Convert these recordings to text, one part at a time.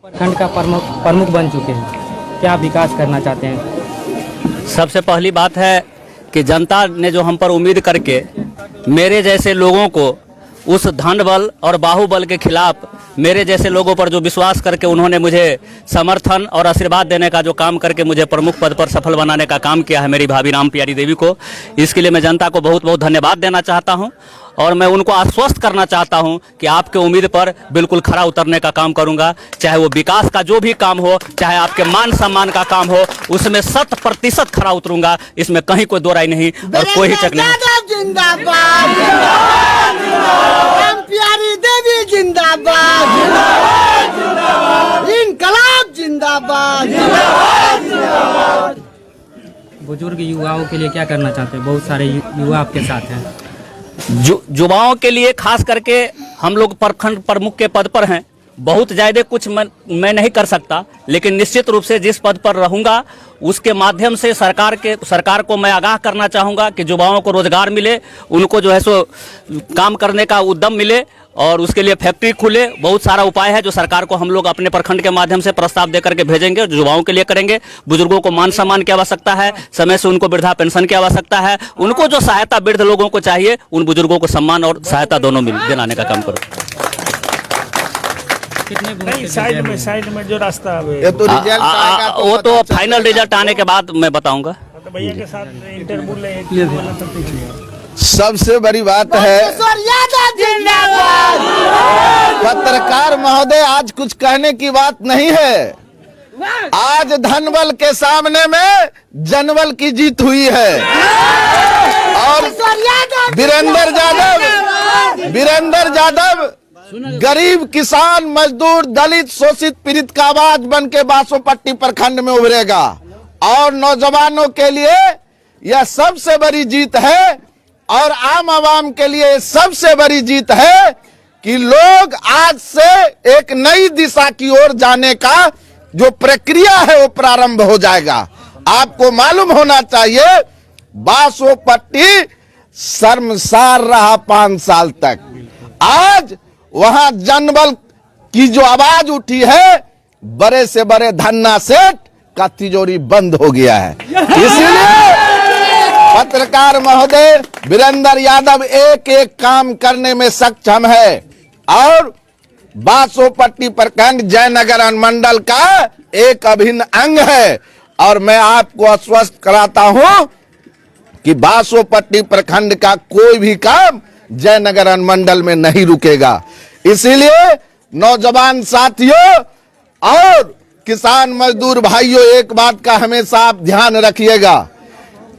प्रखंड का प्रमुख बन चुके हैं, क्या विकास करना चाहते हैं? सबसे पहली बात है कि जनता ने जो हम पर उम्मीद करके मेरे जैसे लोगों को उस धन बल और बाहुबल के खिलाफ मेरे जैसे लोगों पर जो विश्वास करके उन्होंने मुझे समर्थन और आशीर्वाद देने का जो काम करके मुझे प्रमुख पद पर सफल बनाने का काम किया है मेरी भाभी राम प्यारी देवी को, इसके लिए मैं जनता को बहुत बहुत धन्यवाद देना चाहता हूं। और मैं उनको आश्वस्त करना चाहता हूं कि आपके उम्मीद पर बिल्कुल खरा उतरने का काम करूंगा, चाहे वो विकास का जो भी काम हो, चाहे आपके मान सम्मान का काम हो, उसमें 100% खरा उतरूंगा। इसमें कहीं कोई दो राय नहीं और कोई हिचक नहीं। जिंदाबाद, राम प्यारी देवी जिंदाबाद, इनकलाब जिंदाबाद। बुजुर्ग युवाओं के लिए क्या करना चाहते हैं? बहुत सारे युवा आपके साथ हैं। युवाओं के लिए खास करके हम लोग प्रखंड प्रमुख के पद पर हैं। बहुत ज़्यादा कुछ मैं नहीं कर सकता, लेकिन निश्चित रूप से जिस पद पर रहूंगा उसके माध्यम से सरकार को मैं आगाह करना चाहूँगा कि युवाओं को रोजगार मिले, उनको जो है सो काम करने का उद्यम मिले और उसके लिए फैक्ट्री खुले। बहुत सारा उपाय है जो सरकार को हम लोग अपने प्रखंड के माध्यम से प्रस्ताव दे करके भेजेंगे, युवाओं के लिए करेंगे। बुजुर्गों को मान सम्मान की आवश्यकता है, समय से उनको वृद्धा पेंशन की आवश्यकता है, उनको जो सहायता वृद्ध लोगों को चाहिए उन बुजुर्गों को सम्मान और सहायता दोनों दिलाने का काम करो। साइड में जो रास्ता है ये तो रिजल्ट आएगा तो वो तो फाइनल रिजल्ट आने के बाद मैं बताऊंगा। तो भैया के साथ इंटरव्यू ले सबसे बड़ी बात है पत्रकार महोदय, आज कुछ कहने की बात नहीं है। आज धनबल के सामने में जनबल की जीत हुई है और वीरेंद्र यादव गरीब किसान मजदूर दलित शोषित पीड़ित का आवाज बन के बासोपट्टी प्रखंड में उभरेगा। और नौजवानों के लिए यह सबसे बड़ी जीत है और आम आवाम के लिए सबसे बड़ी जीत है कि लोग आज से एक नई दिशा की ओर जाने का जो प्रक्रिया है वो प्रारंभ हो जाएगा। आपको मालूम होना चाहिए बासोपट्टी शर्मसार रहा 5 साल तक। आज वहां जनबल की जो आवाज उठी है, बड़े से बड़े धन्ना सेठ का तिजोरी बंद हो गया है। इसीलिए पत्रकार महोदय वीरेंद्र यादव एक एक काम करने में सक्षम है और बासोपट्टी प्रखंड जयनगर अनुमंडल का एक अभिन्न अंग है। और मैं आपको आश्वस्त कराता हूं कि बासोपट्टी प्रखंड का कोई भी काम जयनगर अनुमंडल में नहीं रुकेगा। इसीलिए नौजवान साथियों और किसान मजदूर भाइयों, एक बात का हमेशा आप ध्यान रखिएगा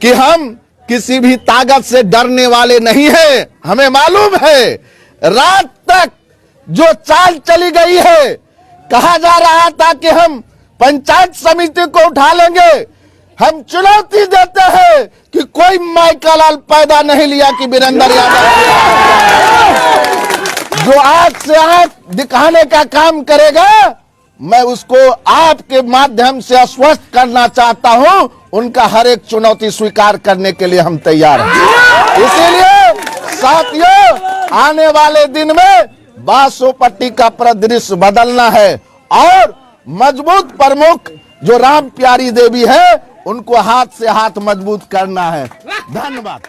कि हम किसी भी ताकत से डरने वाले नहीं हैं। हमें मालूम है रात तक जो चाल चली गई है, कहा जा रहा था कि हम पंचायत समिति को उठा लेंगे। हम चुनौती देते हैं कि कोई माइका लाल पैदा नहीं लिया कि वीरेंद्र यादव जो आंख से आंख दिखाने का काम करेगा, मैं उसको आपके माध्यम से आश्वस्त करना चाहता हूं। उनका हर एक चुनौती स्वीकार करने के लिए हम तैयार हैं। इसीलिए साथियों, आने वाले दिन में बासोपट्टी का परिदृश्य बदलना है और मजबूत प्रमुख जो राम प्यारी देवी है उनको हाथ से हाथ मजबूत करना है। धन्यवाद।